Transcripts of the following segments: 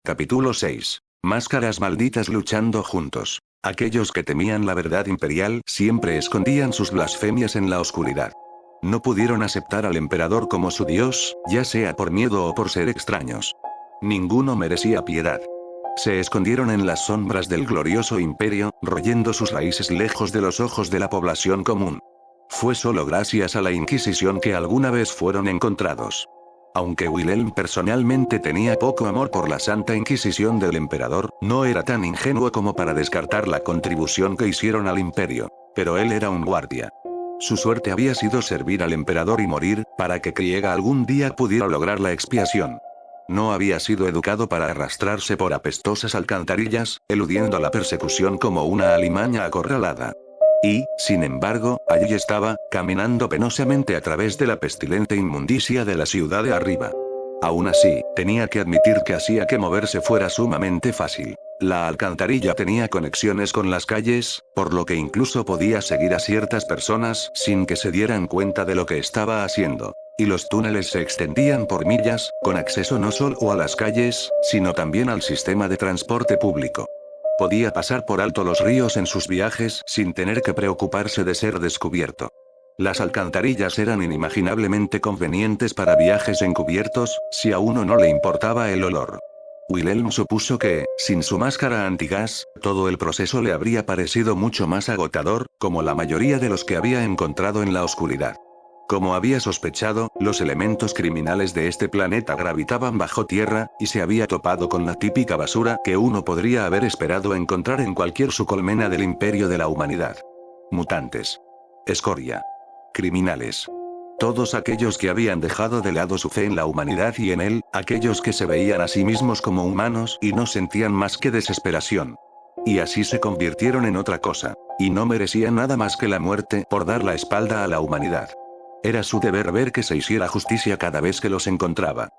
Capítulo 6. Máscaras malditas luchando juntos. Aquellos que temían la verdad imperial siempre escondían sus blasfemias en la oscuridad. No pudieron aceptar al emperador como su dios, ya sea por miedo o por ser extraños. Ninguno merecía piedad. Se escondieron en las sombras del glorioso imperio, royendo sus raíces lejos de los ojos de la población común. Fue solo gracias a la Inquisición que alguna vez fueron encontrados. Aunque Wilhelm personalmente tenía poco amor por la Santa Inquisición del emperador, no era tan ingenuo como para descartar la contribución que hicieron al imperio. Pero él era un guardia. Su suerte había sido servir al emperador y morir, para que Krieg algún día pudiera lograr la expiación. No había sido educado para arrastrarse por apestosas alcantarillas, eludiendo la persecución como una alimaña acorralada. Y, sin embargo, allí estaba, caminando penosamente a través de la pestilente inmundicia de la ciudad de arriba. Aún así, tenía que admitir que hacía que moverse fuera sumamente fácil. La alcantarilla tenía conexiones con las calles, por lo que incluso podía seguir a ciertas personas sin que se dieran cuenta de lo que estaba haciendo. Y los túneles se extendían por millas, con acceso no solo a las calles, sino también al sistema de transporte público. Podía pasar por alto los ríos en sus viajes sin tener que preocuparse de ser descubierto. Las alcantarillas eran inimaginablemente convenientes para viajes encubiertos, si a uno no le importaba el olor. Wilhelm supuso que, sin su máscara antigas, todo el proceso le habría parecido mucho más agotador, como la mayoría de los que había encontrado en la oscuridad. Como había sospechado, los elementos criminales de este planeta gravitaban bajo tierra, y se había topado con la típica basura que uno podría haber esperado encontrar en cualquier subcolmena del imperio de la humanidad. Mutantes. Escoria. Criminales. Todos aquellos que habían dejado de lado su fe en la humanidad y en él, aquellos que se veían a sí mismos como humanos y no sentían más que desesperación. Y así se convirtieron en otra cosa, y no merecían nada más que la muerte por dar la espalda a la humanidad. Era su deber ver que se hiciera justicia cada vez que los encontraba.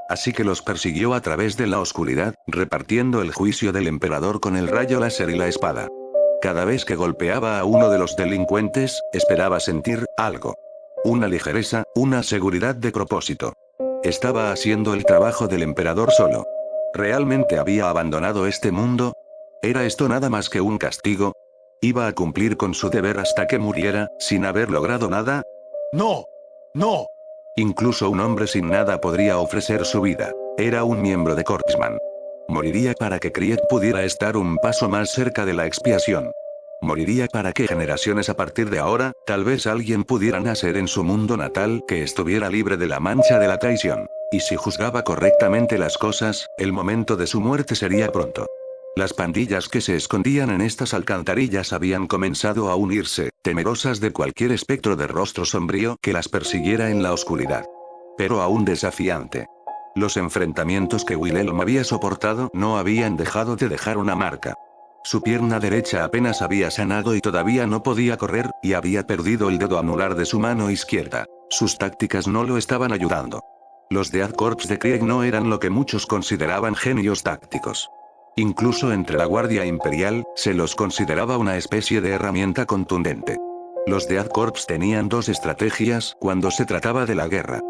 Así que los persiguió a través de la oscuridad, repartiendo el juicio del emperador con el rayo láser y la espada. Cada vez que golpeaba a uno de los delincuentes, esperaba sentir algo. Una ligereza, una seguridad de propósito. Estaba haciendo el trabajo del emperador solo. ¿Realmente había abandonado este mundo? ¿Era esto nada más que un castigo? ¿Iba a cumplir con su deber hasta que muriera, sin haber logrado nada? ¡No! ¡No! Incluso un hombre sin nada podría ofrecer su vida. Era un miembro de Corpsman. Moriría para que Krieg pudiera estar un paso más cerca de la expiación. Moriría para que generaciones a partir de ahora, tal vez alguien pudiera nacer en su mundo natal que estuviera libre de la mancha de la traición. Y si juzgaba correctamente las cosas, el momento de su muerte sería pronto. Las pandillas que se escondían en estas alcantarillas habían comenzado a unirse, temerosas de cualquier espectro de rostro sombrío que las persiguiera en la oscuridad. Pero aún desafiante. Los enfrentamientos que Wilhelm había soportado no habían dejado de dejar una marca. Su pierna derecha apenas había sanado y todavía no podía correr, y había perdido el dedo anular de su mano izquierda. Sus tácticas no lo estaban ayudando. Los Death Corps de Krieg no eran lo que muchos consideraban genios tácticos. Incluso entre la Guardia Imperial, se los consideraba una especie de herramienta contundente. Los Death Corps tenían dos estrategias cuando se trataba de la guerra.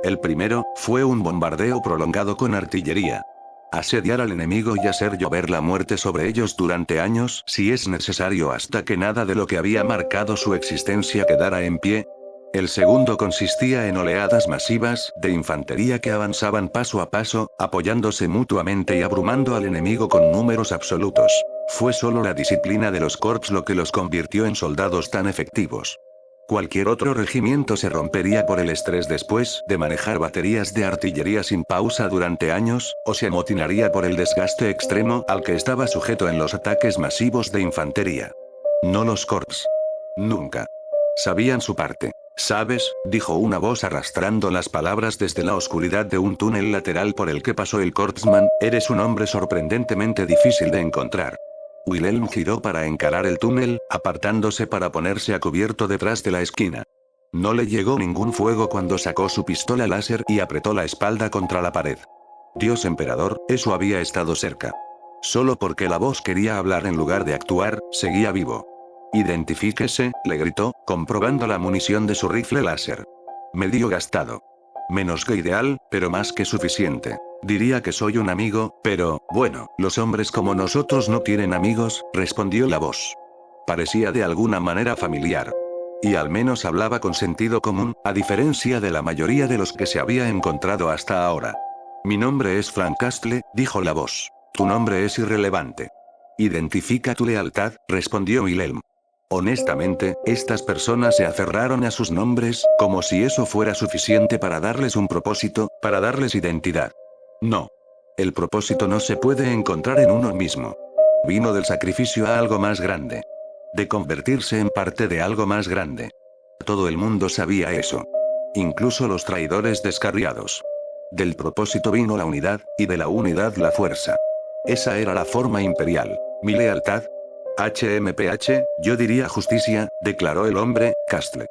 El primero, fue un bombardeo prolongado con artillería. Asediar al enemigo y hacer llover la muerte sobre ellos durante años, si es necesario, hasta que nada de lo que había marcado su existencia quedara en pie. El segundo consistía en oleadas masivas de infantería que avanzaban paso a paso, apoyándose mutuamente y abrumando al enemigo con números absolutos. Fue solo la disciplina de los corps lo que los convirtió en soldados tan efectivos. Cualquier otro regimiento se rompería por el estrés después de manejar baterías de artillería sin pausa durante años, o se amotinaría por el desgaste extremo al que estaba sujeto en los ataques masivos de infantería. No los corps. Nunca. Sabían su parte. ¿Sabes?, dijo una voz arrastrando las palabras desde la oscuridad de un túnel lateral por el que pasó el Corpsman, eres un hombre sorprendentemente difícil de encontrar. Wilhelm giró para encarar el túnel, apartándose para ponerse a cubierto detrás de la esquina. No le llegó ningún fuego cuando sacó su pistola láser y apretó la espalda contra la pared. Dios emperador, eso había estado cerca. Solo porque la voz quería hablar en lugar de actuar, seguía vivo. Identifíquese, le gritó, comprobando la munición de su rifle láser. Medio gastado. Menos que ideal, pero más que suficiente. Diría que soy un amigo, pero, bueno, los hombres como nosotros no tienen amigos, respondió la voz. Parecía de alguna manera familiar. Y al menos hablaba con sentido común, a diferencia de la mayoría de los que se había encontrado hasta ahora. Mi nombre es Frank Castle, dijo la voz. Tu nombre es irrelevante. Identifica tu lealtad, respondió Wilhelm. Honestamente, estas personas se aferraron a sus nombres, como si eso fuera suficiente para darles un propósito, para darles identidad. No. El propósito no se puede encontrar en uno mismo. Vino del sacrificio a algo más grande. De convertirse en parte de algo más grande. Todo el mundo sabía eso. Incluso los traidores descarriados. Del propósito vino la unidad, y de la unidad la fuerza. Esa era la forma imperial. Mi lealtad. HMPH, yo diría justicia, declaró el hombre, Castle.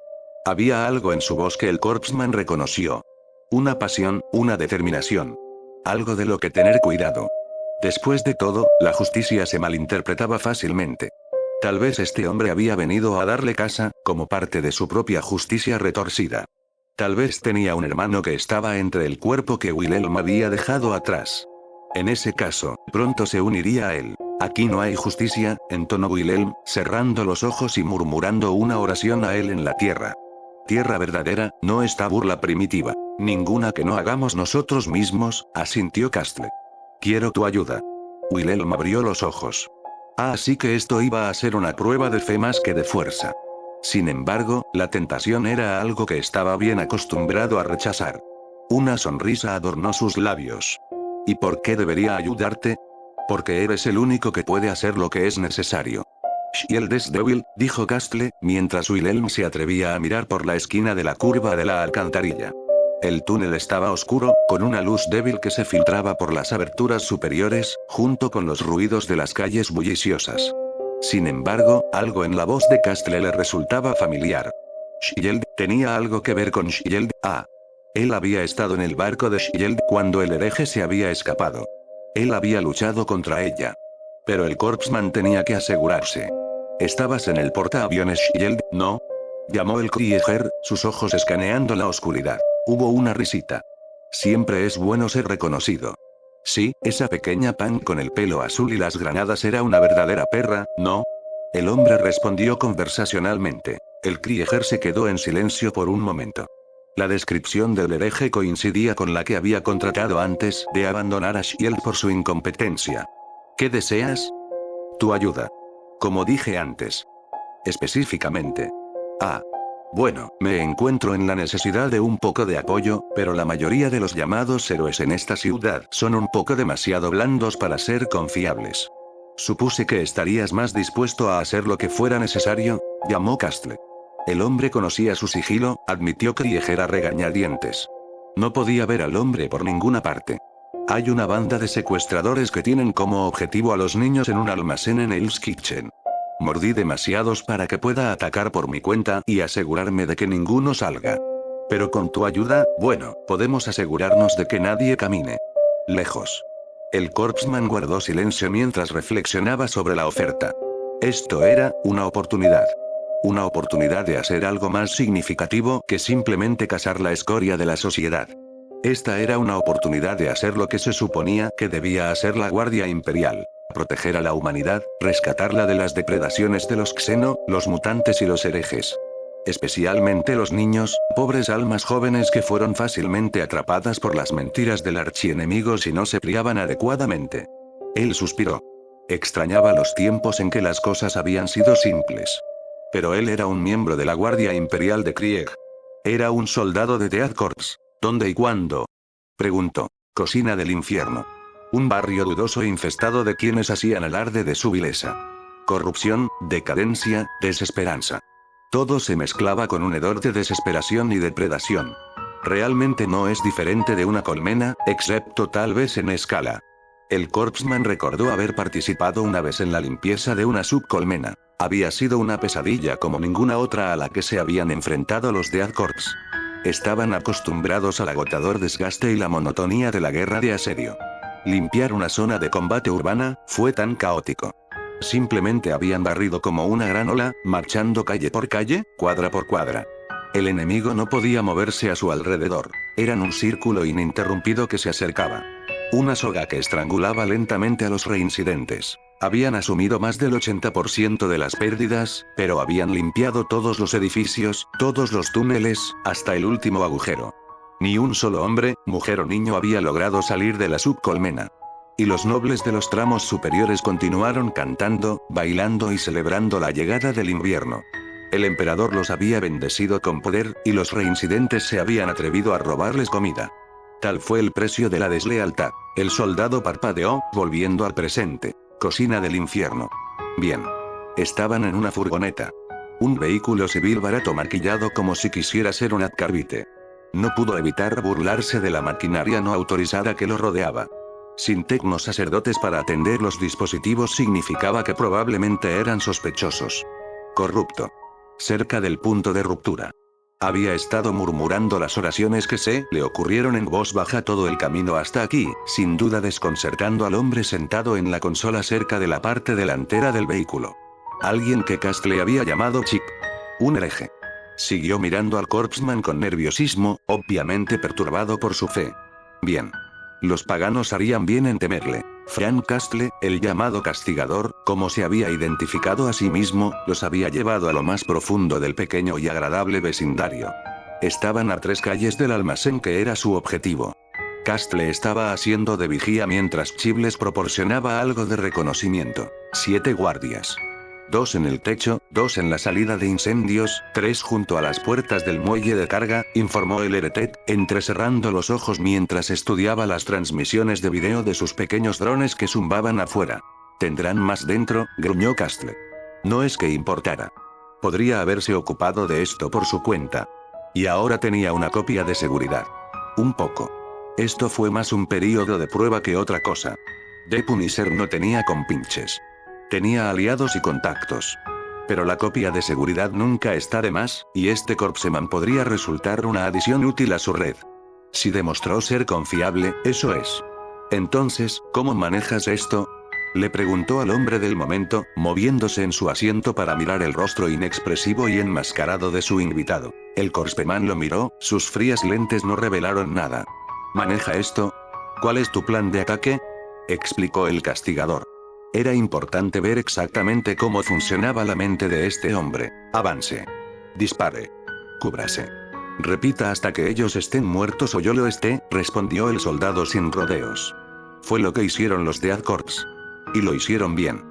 Había algo en su voz que el Corpsman reconoció. Una pasión, una determinación. Algo de lo que tener cuidado. Después de todo, la justicia se malinterpretaba fácilmente. Tal vez este hombre había venido a darle casa, como parte de su propia justicia retorcida. Tal vez tenía un hermano que estaba entre el cuerpo que Wilhelm había dejado atrás. En ese caso, pronto se uniría a él. Aquí no hay justicia, entonó Wilhelm, cerrando los ojos y murmurando una oración a él en la tierra. Tierra verdadera, no esta burla primitiva. Ninguna que no hagamos nosotros mismos, asintió Castle. Quiero tu ayuda. Wilhelm abrió los ojos. Así que esto iba a ser una prueba de fe más que de fuerza. Sin embargo, la tentación era algo que estaba bien acostumbrado a rechazar. Una sonrisa adornó sus labios. ¿Y por qué debería ayudarte? Porque eres el único que puede hacer lo que es necesario. Shield es débil, dijo Castle, mientras Wilhelm se atrevía a mirar por la esquina de la curva de la alcantarilla. El túnel estaba oscuro, con una luz débil que se filtraba por las aberturas superiores, junto con los ruidos de las calles bulliciosas. Sin embargo, algo en la voz de Castle le resultaba familiar. Shield tenía algo que ver con Shield. Él había estado en el barco de Shield cuando el hereje se había escapado. Él había luchado contra ella. Pero el Corpsman tenía que asegurarse. ¿Estabas en el portaaviones Shield, no? Llamó el Krieger, sus ojos escaneando la oscuridad. Hubo una risita. Siempre es bueno ser reconocido. Sí, esa pequeña Pan con el pelo azul y las granadas era una verdadera perra, ¿no? El hombre respondió conversacionalmente. El Krieger se quedó en silencio por un momento. La descripción del hereje coincidía con la que había contratado antes de abandonar a Shield por su incompetencia. ¿Qué deseas? Tu ayuda. Como dije antes. Específicamente. Bueno, me encuentro en la necesidad de un poco de apoyo, pero la mayoría de los llamados héroes en esta ciudad son un poco demasiado blandos para ser confiables. Supuse que estarías más dispuesto a hacer lo que fuera necesario, llamó Castle. El hombre conocía su sigilo, admitió Krieger a regañadientes. No podía ver al hombre por ninguna parte. Hay una banda de secuestradores que tienen como objetivo a los niños en un almacén en Hell's Kitchen. Mordí demasiados para que pueda atacar por mi cuenta y asegurarme de que ninguno salga. Pero con tu ayuda, bueno, podemos asegurarnos de que nadie camine lejos. El Corpsman guardó silencio mientras reflexionaba sobre la oferta. Esto era una oportunidad. Una oportunidad de hacer algo más significativo que simplemente cazar la escoria de la sociedad. Esta era una oportunidad de hacer lo que se suponía que debía hacer la Guardia Imperial. Proteger a la humanidad, rescatarla de las depredaciones de los xeno, los mutantes y los herejes. Especialmente los niños, pobres almas jóvenes que fueron fácilmente atrapadas por las mentiras del archienemigo si no se criaban adecuadamente. Él suspiró. Extrañaba los tiempos en que las cosas habían sido simples. Pero él era un miembro de la Guardia Imperial de Krieg. Era un soldado de Death Corps. ¿Dónde y cuándo? Preguntó. Cocina del infierno. Un barrio dudoso e infestado de quienes hacían alarde de su vileza. Corrupción, decadencia, desesperanza. Todo se mezclaba con un hedor de desesperación y depredación. Realmente no es diferente de una colmena, excepto tal vez en escala. El Corpsman recordó haber participado una vez en la limpieza de una subcolmena. Había sido una pesadilla como ninguna otra a la que se habían enfrentado los Death Corps. Estaban acostumbrados al agotador desgaste y la monotonía de la guerra de asedio. Limpiar una zona de combate urbana fue tan caótico. Simplemente habían barrido como una gran ola, marchando calle por calle, cuadra por cuadra. El enemigo no podía moverse a su alrededor. Eran un círculo ininterrumpido que se acercaba. Una soga que estrangulaba lentamente a los reincidentes. Habían asumido más del 80% de las pérdidas, pero habían limpiado todos los edificios, todos los túneles, hasta el último agujero. Ni un solo hombre, mujer o niño había logrado salir de la subcolmena. Y los nobles de los tramos superiores continuaron cantando, bailando y celebrando la llegada del invierno. El emperador los había bendecido con poder, y los reincidentes se habían atrevido a robarles comida. Tal fue el precio de la deslealtad. El soldado parpadeó, volviendo al presente. Cocina del infierno. Bien. Estaban en una furgoneta. Un vehículo civil barato maquillado como si quisiera ser un Atcarbite. No pudo evitar burlarse de la maquinaria no autorizada que lo rodeaba. Sin tecnos sacerdotes para atender los dispositivos significaba que probablemente eran sospechosos. Corrupto. Cerca del punto de ruptura. Había estado murmurando las oraciones que se le ocurrieron en voz baja todo el camino hasta aquí, sin duda desconcertando al hombre sentado en la consola cerca de la parte delantera del vehículo. Alguien que Castle había llamado Chip. Un hereje. Siguió mirando al Corpsman con nerviosismo, obviamente perturbado por su fe. Bien. Los paganos harían bien en temerle. Frank Castle, el llamado castigador, como se había identificado a sí mismo, los había llevado a lo más profundo del pequeño y agradable vecindario. Estaban a 3 calles del almacén que era su objetivo. Castle estaba haciendo de vigía mientras Chip les proporcionaba algo de reconocimiento. 7 guardias. 2 en el techo, 2 en la salida de incendios, 3 junto a las puertas del muelle de carga, informó el Eretet, entrecerrando los ojos mientras estudiaba las transmisiones de video de sus pequeños drones que zumbaban afuera. ¿Tendrán más dentro?, gruñó Castle. No es que importara. Podría haberse ocupado de esto por su cuenta. Y ahora tenía una copia de seguridad. Un poco. Esto fue más un período de prueba que otra cosa. De Punisher no tenía compinches. Tenía aliados y contactos. Pero la copia de seguridad nunca está de más, y este Corpsman podría resultar una adición útil a su red. Si demostró ser confiable, eso es. Entonces, ¿cómo manejas esto?, le preguntó al hombre del momento, moviéndose en su asiento para mirar el rostro inexpresivo y enmascarado de su invitado. El Corpsman lo miró, sus frías lentes no revelaron nada. ¿Maneja esto? ¿Cuál es tu plan de ataque?, explicó el castigador. Era importante ver exactamente cómo funcionaba la mente de este hombre. Avance. Dispare. Cúbrase. Repita hasta que ellos estén muertos o yo lo esté, respondió el soldado sin rodeos. Fue lo que hicieron los Death Corps. Y lo hicieron bien.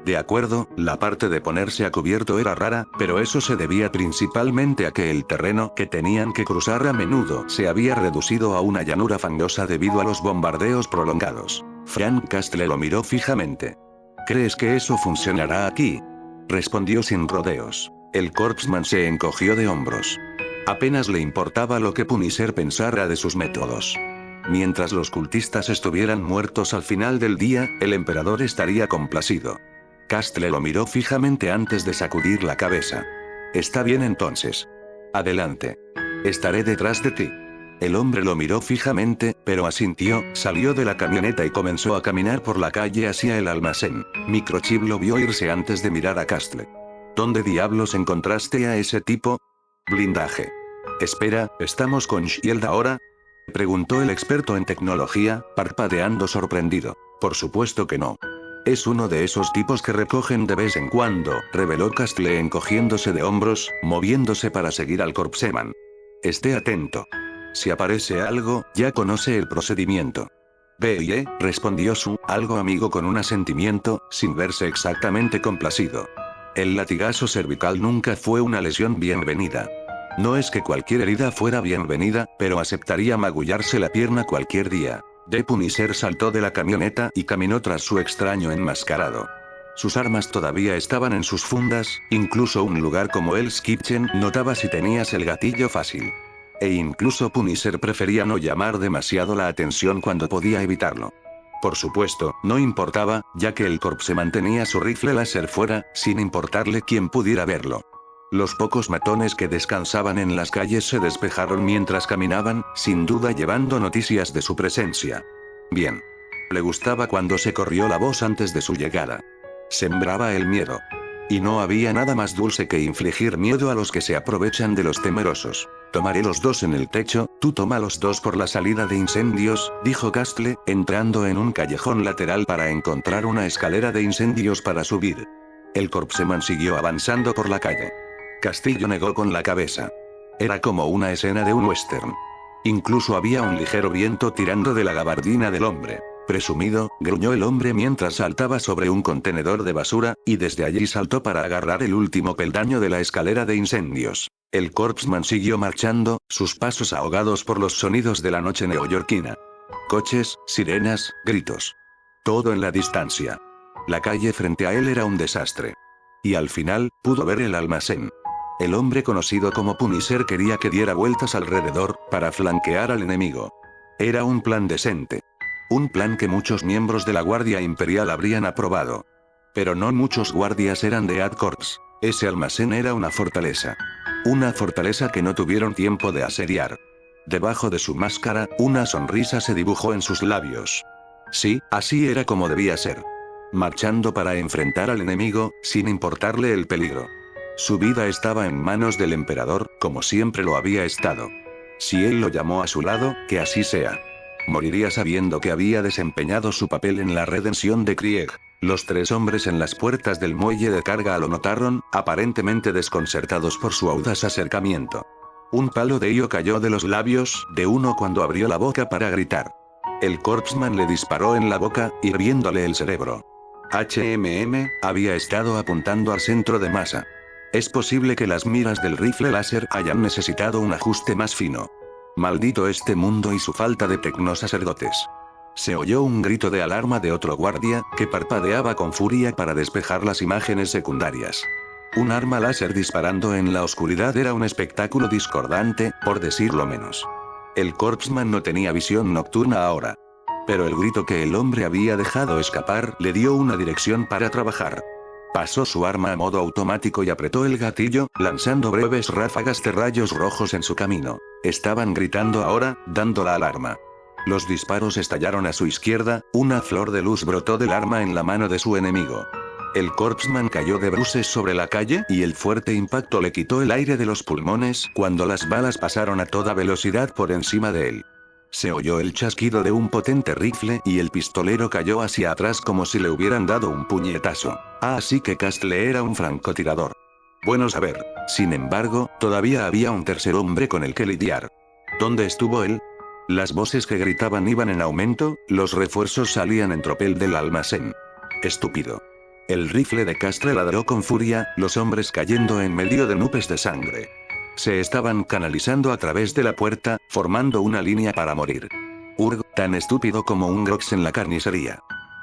De acuerdo, la parte de ponerse a cubierto era rara, pero eso se debía principalmente a que el terreno que tenían que cruzar a menudo se había reducido a una llanura fangosa debido a los bombardeos prolongados. Frank Castle lo miró fijamente. ¿Crees que eso funcionará aquí?, respondió sin rodeos. El Corpsman se encogió de hombros. Apenas le importaba lo que Punisher pensara de sus métodos. Mientras los cultistas estuvieran muertos al final del día, el emperador estaría complacido. Castle lo miró fijamente antes de sacudir la cabeza. Está bien entonces. Adelante. Estaré detrás de ti. El hombre lo miró fijamente, pero asintió, salió de la camioneta y comenzó a caminar por la calle hacia el almacén. Microchip lo vio irse antes de mirar a Castle. ¿Dónde diablos encontraste a ese tipo? Blindaje. Espera, ¿estamos con Shield ahora?, preguntó el experto en tecnología, parpadeando sorprendido. Por supuesto que no. Es uno de esos tipos que recogen de vez en cuando, reveló Castle encogiéndose de hombros, moviéndose para seguir al Corpsman. Esté atento. Si aparece algo, ya conoce el procedimiento. Ve, respondió su algo amigo con un asentimiento, sin verse exactamente complacido. El latigazo cervical nunca fue una lesión bienvenida. No es que cualquier herida fuera bienvenida, pero aceptaría magullarse la pierna cualquier día. De Punisher saltó de la camioneta y caminó tras su extraño enmascarado. Sus armas todavía estaban en sus fundas, incluso un lugar como Hell's Kitchen notaba si tenías el gatillo fácil. E incluso Punisher prefería no llamar demasiado la atención cuando podía evitarlo. Por supuesto, no importaba, ya que el Corp se mantenía su rifle láser fuera, sin importarle quién pudiera verlo. Los pocos matones que descansaban en las calles se despejaron mientras caminaban, sin duda llevando noticias de su presencia. Bien. Le gustaba cuando se corrió la voz antes de su llegada. Sembraba el miedo. Y no había nada más dulce que infligir miedo a los que se aprovechan de los temerosos. Tomaré los dos en el techo, tú toma los dos por la salida de incendios, dijo Castle, entrando en un callejón lateral para encontrar una escalera de incendios para subir. El Corpseman siguió avanzando por la calle. Castillo negó con la cabeza. Era como una escena de un western. Incluso había un ligero viento tirando de la gabardina del hombre. Presumido, gruñó el hombre mientras saltaba sobre un contenedor de basura, y desde allí saltó para agarrar el último peldaño de la escalera de incendios. El Corpsman siguió marchando, sus pasos ahogados por los sonidos de la noche neoyorquina. Coches, sirenas, gritos. Todo en la distancia. La calle frente a él era un desastre. Y al final, pudo ver el almacén. El hombre conocido como Punisher quería que diera vueltas alrededor, para flanquear al enemigo. Era un plan decente. Un plan que muchos miembros de la Guardia Imperial habrían aprobado. Pero no muchos guardias eran de AdCorps. Ese almacén era una fortaleza. Una fortaleza que no tuvieron tiempo de asediar. Debajo de su máscara, una sonrisa se dibujó en sus labios. Sí, así era como debía ser. Marchando para enfrentar al enemigo, sin importarle el peligro. Su vida estaba en manos del emperador, como siempre lo había estado. Si él lo llamó a su lado, que así sea. Moriría sabiendo que había desempeñado su papel en la redención de Krieg. Los tres hombres en las puertas del muelle de carga lo notaron, aparentemente desconcertados por su audaz acercamiento. Un palo de hielo cayó de los labios de uno cuando abrió la boca para gritar. El Corpsman le disparó en la boca, hirviéndole el cerebro. Había estado apuntando al centro de masa. Es posible que las miras del rifle láser hayan necesitado un ajuste más fino. Maldito este mundo y su falta de tecnosacerdotes. Se oyó un grito de alarma de otro guardia, que parpadeaba con furia para despejar las imágenes secundarias. Un arma láser disparando en la oscuridad era un espectáculo discordante, por decirlo menos. El Corpsman no tenía visión nocturna ahora. Pero el grito que el hombre había dejado escapar le dio una dirección para trabajar. Pasó su arma a modo automático y apretó el gatillo, lanzando breves ráfagas de rayos rojos en su camino. Estaban gritando ahora, dando la alarma. Los disparos estallaron a su izquierda, una flor de luz brotó del arma en la mano de su enemigo. El Corpsman cayó de bruces sobre la calle y el fuerte impacto le quitó el aire de los pulmones cuando las balas pasaron a toda velocidad por encima de él. Se oyó el chasquido de un potente rifle y el pistolero cayó hacia atrás como si le hubieran dado un puñetazo. Así que Castle era un francotirador. Bueno saber. Sin embargo, todavía había un tercer hombre con el que lidiar. ¿Dónde estuvo él? Las voces que gritaban iban en aumento, los refuerzos salían en tropel del almacén. Estúpido. El rifle de Castle ladró con furia, los hombres cayendo en medio de nubes de sangre. Se estaban canalizando a través de la puerta, formando una línea para morir. Urg, tan estúpido como un Grox en la carnicería.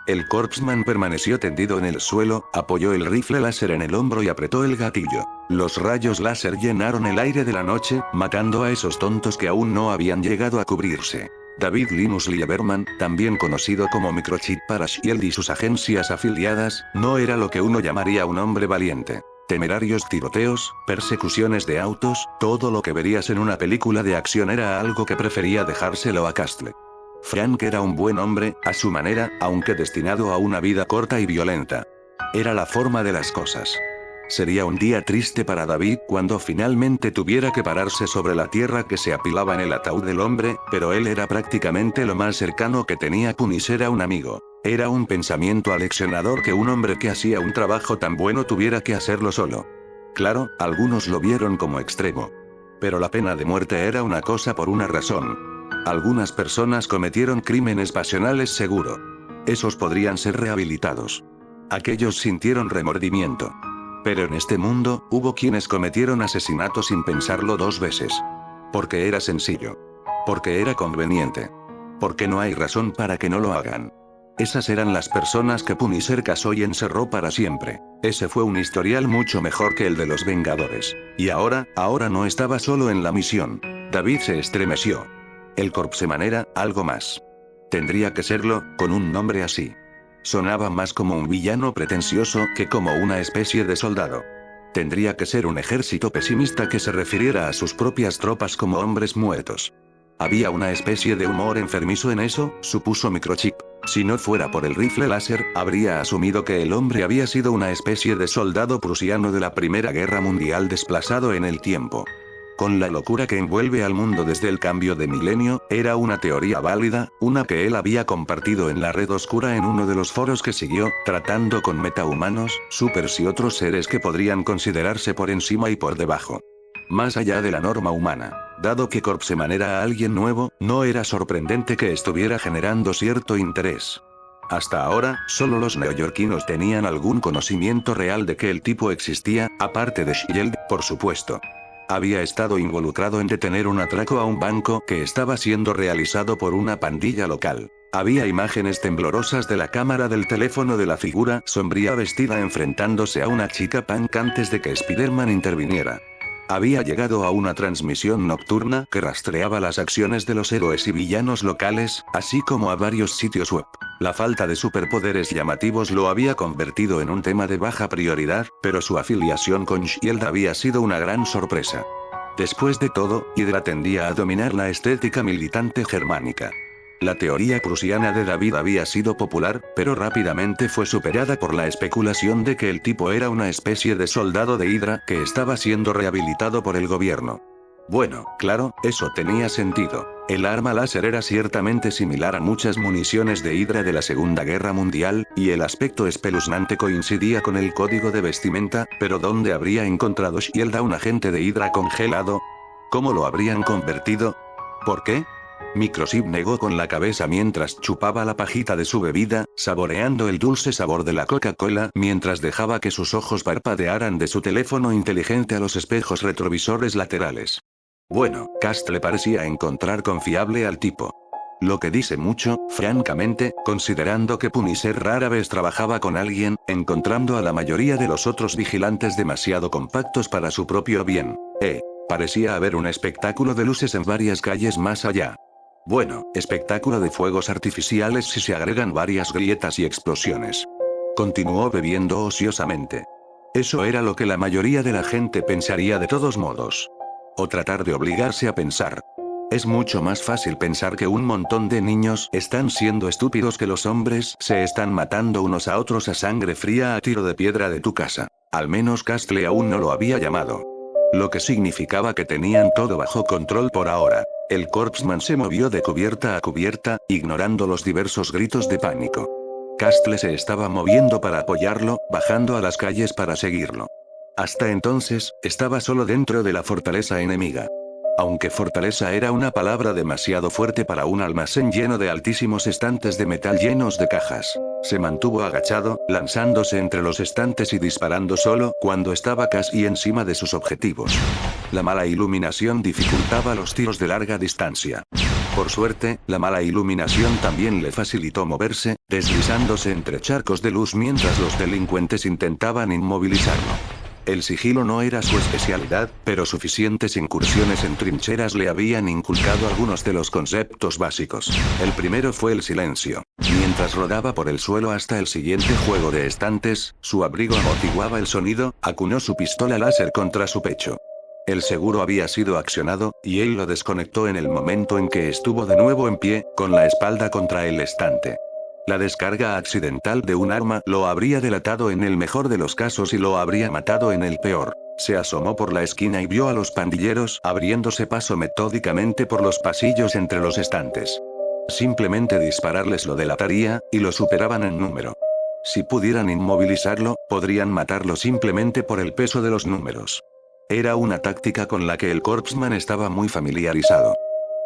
El Corpsman permaneció tendido en el suelo, apoyó el rifle láser en el hombro y apretó el gatillo. Los rayos láser llenaron el aire de la noche, matando a esos tontos que aún no habían llegado a cubrirse. David Linus Lieberman, también conocido como Microchip para Shield y sus agencias afiliadas, no era lo que uno llamaría un hombre valiente. Temerarios tiroteos, persecuciones de autos, todo lo que verías en una película de acción era algo que prefería dejárselo a Castle. Frank era un buen hombre, a su manera, aunque destinado a una vida corta y violenta. Era la forma de las cosas. Sería un día triste para David cuando finalmente tuviera que pararse sobre la tierra que se apilaba en el ataúd del hombre, pero él era prácticamente lo más cercano que tenía Punisher a un amigo. Era un pensamiento aleccionador que un hombre que hacía un trabajo tan bueno tuviera que hacerlo solo. Claro, algunos lo vieron como extremo. Pero la pena de muerte era una cosa por una razón. Algunas personas cometieron crímenes pasionales seguro. Esos podrían ser rehabilitados. Aquellos sintieron remordimiento. Pero en este mundo, hubo quienes cometieron asesinatos sin pensarlo dos veces. Porque era sencillo. Porque era conveniente. Porque no hay razón para que no lo hagan. Esas eran las personas que Punisher casó y encerró para siempre. Ese fue un historial mucho mejor que el de los Vengadores. Y ahora no estaba solo en la misión. David se estremeció. El Corpsman era algo más. Tendría que serlo, con un nombre así. Sonaba más como un villano pretencioso que como una especie de soldado. Tendría que ser un ejército pesimista que se refiriera a sus propias tropas como hombres muertos. Había una especie de humor enfermizo en eso, supuso Microchip. Si no fuera por el rifle láser, habría asumido que el hombre había sido una especie de soldado prusiano de la Primera Guerra Mundial desplazado en el tiempo. Con la locura que envuelve al mundo desde el cambio de milenio, era una teoría válida, una que él había compartido en la red oscura en uno de los foros que siguió, tratando con metahumanos, supers y otros seres que podrían considerarse por encima y por debajo. Más allá de la norma humana. Dado que Corpseman era alguien nuevo, no era sorprendente que estuviera generando cierto interés. Hasta ahora, solo los neoyorquinos tenían algún conocimiento real de que el tipo existía, aparte de Shield, por supuesto. Había estado involucrado en detener un atraco a un banco que estaba siendo realizado por una pandilla local. Había imágenes temblorosas de la cámara del teléfono de la figura sombría vestida enfrentándose a una chica punk antes de que Spider-Man interviniera. Había llegado a una transmisión nocturna que rastreaba las acciones de los héroes y villanos locales, así como a varios sitios web. La falta de superpoderes llamativos lo había convertido en un tema de baja prioridad, pero su afiliación con Shield había sido una gran sorpresa. Después de todo, Hydra tendía a dominar la estética militante germánica. La teoría prusiana de David había sido popular, pero rápidamente fue superada por la especulación de que el tipo era una especie de soldado de Hydra que estaba siendo rehabilitado por el gobierno. Bueno, claro, eso tenía sentido. El arma láser era ciertamente similar a muchas municiones de Hydra de la Segunda Guerra Mundial, y el aspecto espeluznante coincidía con el código de vestimenta, pero ¿dónde habría encontrado Shield a un agente de Hydra congelado? ¿Cómo lo habrían convertido? ¿Por qué? Microchip negó con la cabeza mientras chupaba la pajita de su bebida, saboreando el dulce sabor de la Coca-Cola mientras dejaba que sus ojos parpadearan de su teléfono inteligente a los espejos retrovisores laterales. Bueno, Cast le parecía encontrar confiable al tipo. Lo que dice mucho, francamente, considerando que Punisher rara vez trabajaba con alguien, encontrando a la mayoría de los otros vigilantes demasiado compactos para su propio bien. Parecía haber un espectáculo de luces en varias calles más allá. Bueno, espectáculo de fuegos artificiales si se agregan varias grietas y explosiones. Continuó bebiendo ociosamente. Eso era lo que la mayoría de la gente pensaría de todos modos. O tratar de obligarse a pensar. Es mucho más fácil pensar que un montón de niños están siendo estúpidos que los hombres se están matando unos a otros a sangre fría a tiro de piedra de tu casa. Al menos Castle aún no lo había llamado. Lo que significaba que tenían todo bajo control por ahora. El Corpsman se movió de cubierta a cubierta, ignorando los diversos gritos de pánico. Castle se estaba moviendo para apoyarlo, bajando a las calles para seguirlo. Hasta entonces, estaba solo dentro de la fortaleza enemiga. Aunque fortaleza era una palabra demasiado fuerte para un almacén lleno de altísimos estantes de metal llenos de cajas. Se mantuvo agachado, lanzándose entre los estantes y disparando solo cuando estaba casi encima de sus objetivos. La mala iluminación dificultaba los tiros de larga distancia. Por suerte, la mala iluminación también le facilitó moverse, deslizándose entre charcos de luz mientras los delincuentes intentaban inmovilizarlo. El sigilo no era su especialidad, pero suficientes incursiones en trincheras le habían inculcado algunos de los conceptos básicos. El primero fue el silencio. Mientras rodaba por el suelo hasta el siguiente juego de estantes, su abrigo amortiguaba el sonido, acuñó su pistola láser contra su pecho. El seguro había sido accionado, y él lo desconectó en el momento en que estuvo de nuevo en pie, con la espalda contra el estante. La descarga accidental de un arma lo habría delatado en el mejor de los casos y lo habría matado en el peor. Se asomó por la esquina y vio a los pandilleros abriéndose paso metódicamente por los pasillos entre los estantes. Simplemente dispararles lo delataría, y lo superaban en número. Si pudieran inmovilizarlo, podrían matarlo simplemente por el peso de los números. Era una táctica con la que el Corpsman estaba muy familiarizado.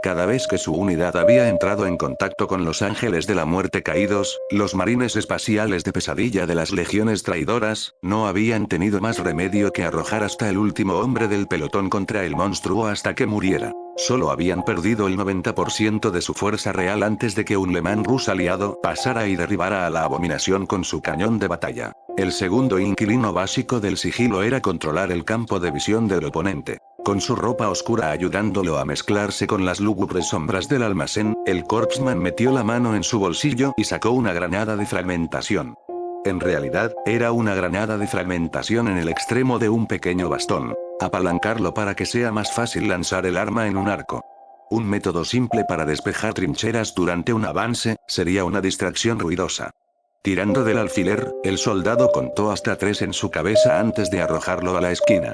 Cada vez que su unidad había entrado en contacto con los ángeles de la muerte caídos, los marines espaciales de pesadilla de las legiones traidoras, no habían tenido más remedio que arrojar hasta el último hombre del pelotón contra el monstruo hasta que muriera. Solo habían perdido el 90% de su fuerza real antes de que un Le Mans Rus aliado pasara y derribara a la abominación con su cañón de batalla. El segundo inquilino básico del sigilo era controlar el campo de visión del oponente. Con su ropa oscura ayudándolo a mezclarse con las lúgubres sombras del almacén, el Corpsman metió la mano en su bolsillo y sacó una granada de fragmentación. En realidad, era una granada de fragmentación en el extremo de un pequeño bastón. Apalancarlo para que sea más fácil lanzar el arma en un arco. Un método simple para despejar trincheras durante un avance, sería una distracción ruidosa. Tirando del alfiler, el soldado contó hasta 3 en su cabeza antes de arrojarlo a la esquina.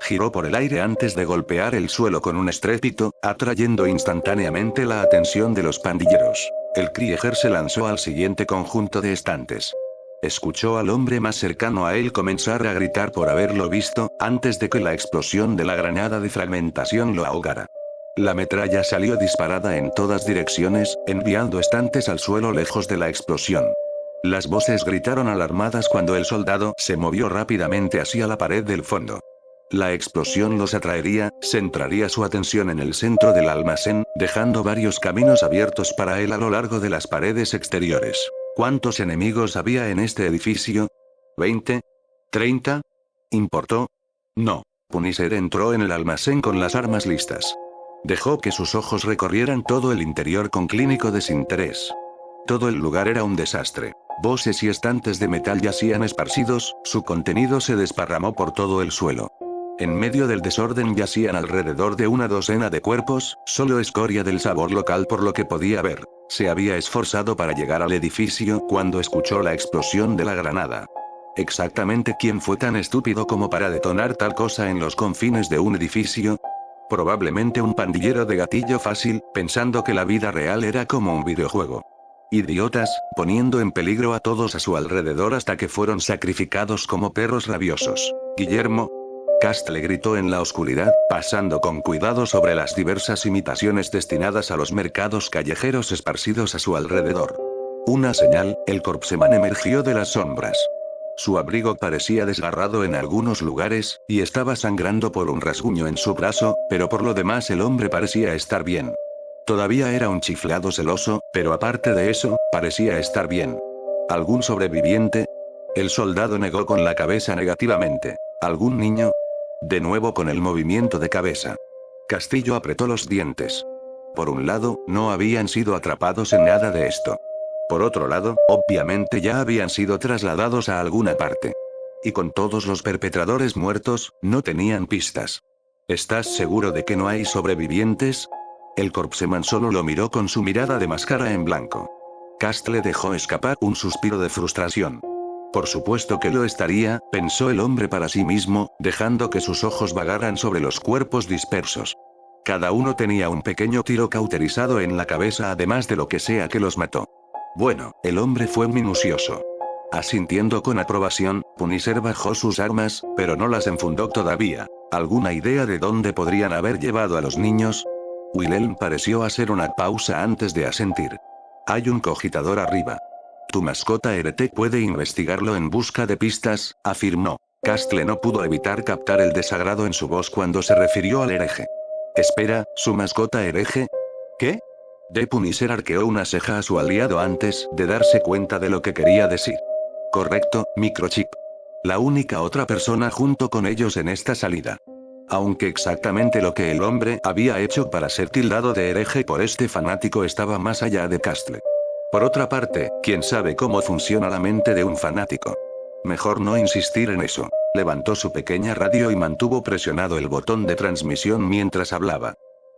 Giró por el aire antes de golpear el suelo con un estrépito, atrayendo instantáneamente la atención de los pandilleros. El Krieger se lanzó al siguiente conjunto de estantes. Escuchó al hombre más cercano a él comenzar a gritar por haberlo visto, antes de que la explosión de la granada de fragmentación lo ahogara. La metralla salió disparada en todas direcciones, enviando estantes al suelo lejos de la explosión. Las voces gritaron alarmadas cuando el soldado se movió rápidamente hacia la pared del fondo. La explosión los atraería, centraría su atención en el centro del almacén, dejando varios caminos abiertos para él a lo largo de las paredes exteriores. ¿Cuántos enemigos había en este edificio? ¿20? ¿30? ¿Importó? No. Punisher entró en el almacén con las armas listas. Dejó que sus ojos recorrieran todo el interior con clínico desinterés. Todo el lugar era un desastre. Voces y estantes de metal yacían esparcidos, su contenido se desparramó por todo el suelo. En medio del desorden yacían alrededor de una docena de cuerpos, solo escoria del sabor local por lo que podía ver. Se había esforzado para llegar al edificio cuando escuchó la explosión de la granada. ¿Exactamente quién fue tan estúpido como para detonar tal cosa en los confines de un edificio? Probablemente un pandillero de gatillo fácil, pensando que la vida real era como un videojuego. Idiotas, poniendo en peligro a todos a su alrededor hasta que fueron sacrificados como perros rabiosos. Guillermo. Castle gritó en la oscuridad, pasando con cuidado sobre las diversas imitaciones destinadas a los mercados callejeros esparcidos a su alrededor. Una señal, el corpseman emergió de las sombras. Su abrigo parecía desgarrado en algunos lugares, y estaba sangrando por un rasguño en su brazo, pero por lo demás el hombre parecía estar bien. Todavía era un chiflado celoso, pero aparte de eso, parecía estar bien. ¿Algún sobreviviente? El soldado negó con la cabeza negativamente. ¿Algún niño? De nuevo con el movimiento de cabeza. Castillo apretó los dientes. Por un lado, no habían sido atrapados en nada de esto. Por otro lado, obviamente ya habían sido trasladados a alguna parte. Y con todos los perpetradores muertos, no tenían pistas. ¿Estás seguro de que no hay sobrevivientes? El corpseman solo lo miró con su mirada de máscara en blanco. Castle dejó escapar un suspiro de frustración. Por supuesto que lo estaría, pensó el hombre para sí mismo, dejando que sus ojos vagaran sobre los cuerpos dispersos. Cada uno tenía un pequeño tiro cauterizado en la cabeza además de lo que sea que los mató. Bueno, el hombre fue minucioso. Asintiendo con aprobación, Punisher bajó sus armas, pero no las enfundó todavía. ¿Alguna idea de dónde podrían haber llevado a los niños? Wilhelm pareció hacer una pausa antes de asentir. Hay un cogitador arriba. Tu mascota Heretic puede investigarlo en busca de pistas, afirmó. Castle no pudo evitar captar el desagrado en su voz cuando se refirió al hereje. Espera, ¿su mascota hereje? ¿Qué? De Punisher arqueó una ceja a su aliado antes de darse cuenta de lo que quería decir. Correcto, Microchip. La única otra persona junto con ellos en esta salida. Aunque exactamente lo que el hombre había hecho para ser tildado de hereje por este fanático estaba más allá de Castle. Por otra parte, ¿quién sabe cómo funciona la mente de un fanático? Mejor no insistir en eso. Levantó su pequeña radio y mantuvo presionado el botón de transmisión mientras hablaba.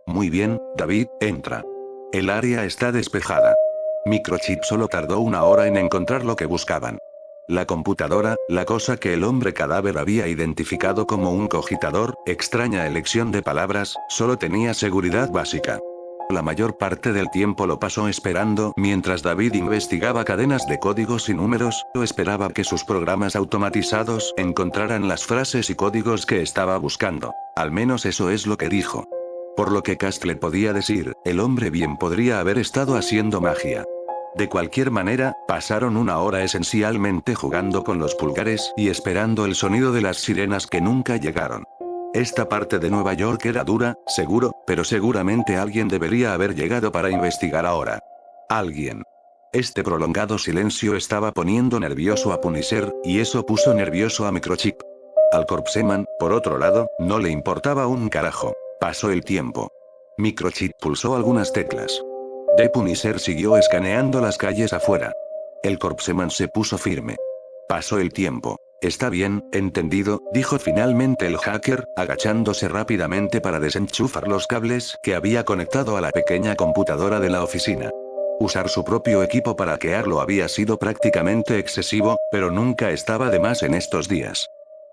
Muy bien, David, entra. El área está despejada. Microchip solo tardó 1 hora en encontrar lo que buscaban. La computadora, la cosa que el hombre cadáver había identificado como un cogitador, extraña elección de palabras, solo tenía seguridad básica. La mayor parte del tiempo lo pasó esperando mientras David investigaba cadenas de códigos y números, o esperaba que sus programas automatizados encontraran las frases y códigos que estaba buscando. Al menos eso es lo que dijo. Por lo que Castle podía decir, el hombre bien podría haber estado haciendo magia. De cualquier manera, pasaron 1 hora esencialmente jugando con los pulgares y esperando el sonido de las sirenas que nunca llegaron. Esta parte de Nueva York era dura, seguro, pero seguramente alguien debería haber llegado para investigar ahora. Alguien. Este prolongado silencio estaba poniendo nervioso a Punisher, y eso puso nervioso a Microchip. Al corpseman, por otro lado, no le importaba un carajo. Pasó el tiempo. Microchip pulsó algunas teclas. De Punisher siguió escaneando las calles afuera. El corpseman se puso firme. Pasó el tiempo. Está bien, entendido, dijo finalmente el hacker, agachándose rápidamente para desenchufar los cables que había conectado a la pequeña computadora de la oficina. Usar su propio equipo para hackearlo había sido prácticamente excesivo, pero nunca estaba de más en estos días.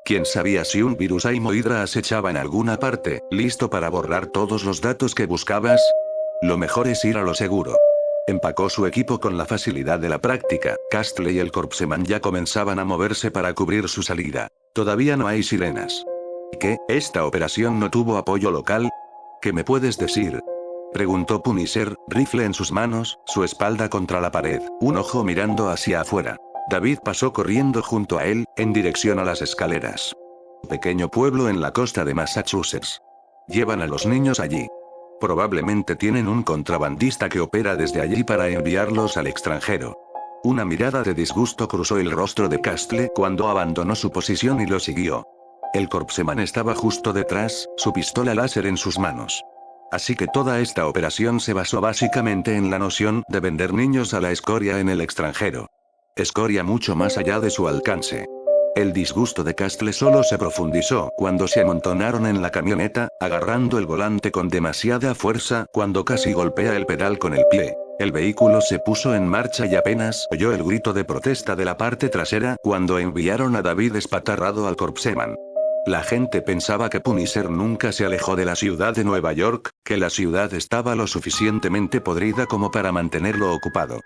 ¿Quién sabía si un virus Aimo Hydra acechaba en alguna parte, listo para borrar todos los datos que buscabas? Lo mejor es ir a lo seguro. Empacó su equipo con la facilidad de la práctica. Castle y el Corpseman ya comenzaban a moverse para cubrir su salida. Todavía no hay sirenas. ¿Qué? ¿Esta operación no tuvo apoyo local? ¿Qué me puedes decir? Preguntó Punisher, rifle en sus manos, su espalda contra la pared, un ojo mirando hacia afuera. David pasó corriendo junto a él, en dirección a las escaleras. Pequeño pueblo en la costa de Massachusetts. Llevan a los niños allí. Probablemente tienen un contrabandista que opera desde allí para enviarlos al extranjero. Una mirada de disgusto cruzó el rostro de Castle cuando abandonó su posición y lo siguió. El Corpseman estaba justo detrás, su pistola láser en sus manos. Así que toda esta operación se basó básicamente en la noción de vender niños a la escoria en el extranjero. Escoria mucho más allá de su alcance. El disgusto de Castle solo se profundizó cuando se amontonaron en la camioneta, agarrando el volante con demasiada fuerza cuando casi golpea el pedal con el pie. El vehículo se puso en marcha y apenas oyó el grito de protesta de la parte trasera cuando enviaron a David espatarrado al Corpseman. La gente pensaba que Punisher nunca se alejó de la ciudad de Nueva York, que la ciudad estaba lo suficientemente podrida como para mantenerlo ocupado.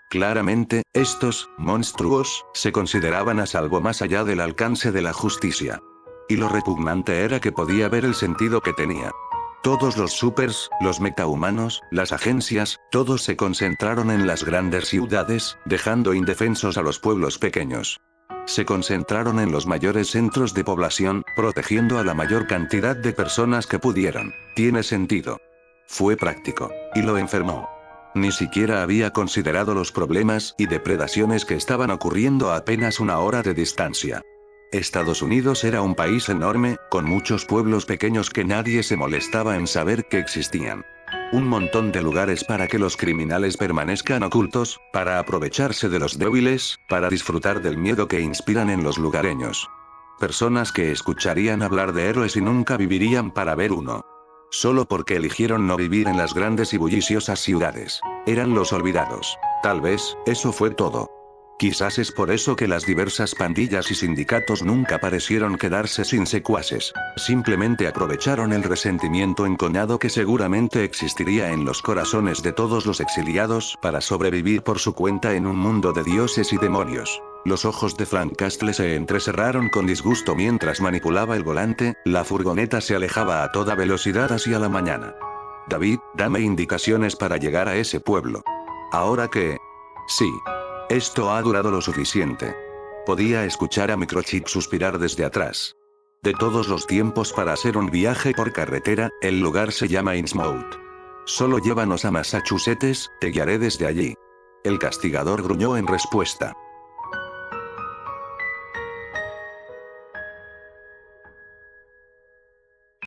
Claramente, estos monstruos se consideraban a salvo más allá del alcance de la justicia. Y lo repugnante era que podía ver el sentido que tenía. Todos los supers, los metahumanos, las agencias, todos se concentraron en las grandes ciudades, dejando indefensos a los pueblos pequeños. Se concentraron en los mayores centros de población, protegiendo a la mayor cantidad de personas que pudieran. Tiene sentido. Fue práctico. Y lo enfermó. Ni siquiera había considerado los problemas y depredaciones que estaban ocurriendo a apenas una hora de distancia. Estados Unidos era un país enorme, con muchos pueblos pequeños que nadie se molestaba en saber que existían. Un montón de lugares para que los criminales permanezcan ocultos, para aprovecharse de los débiles, para disfrutar del miedo que inspiran en los lugareños. Personas que escucharían hablar de héroes y nunca vivirían para ver uno. Solo porque eligieron no vivir en las grandes y bulliciosas ciudades. Eran los olvidados. Tal vez, eso fue todo. Quizás es por eso que las diversas pandillas y sindicatos nunca parecieron quedarse sin secuaces. Simplemente aprovecharon el resentimiento encoñado que seguramente existiría en los corazones de todos los exiliados para sobrevivir por su cuenta en un mundo de dioses y demonios. Los ojos de Frank Castle se entrecerraron con disgusto mientras manipulaba el volante, la furgoneta se alejaba a toda velocidad hacia la mañana. David, dame indicaciones para llegar a ese pueblo. Ahora que... Sí. Esto ha durado lo suficiente. Podía escuchar a Microchip suspirar desde atrás. De todos los tiempos para hacer un viaje por carretera, el lugar se llama Innsmouth. Solo llévanos a Massachusetts, te guiaré desde allí. El castigador gruñó en respuesta.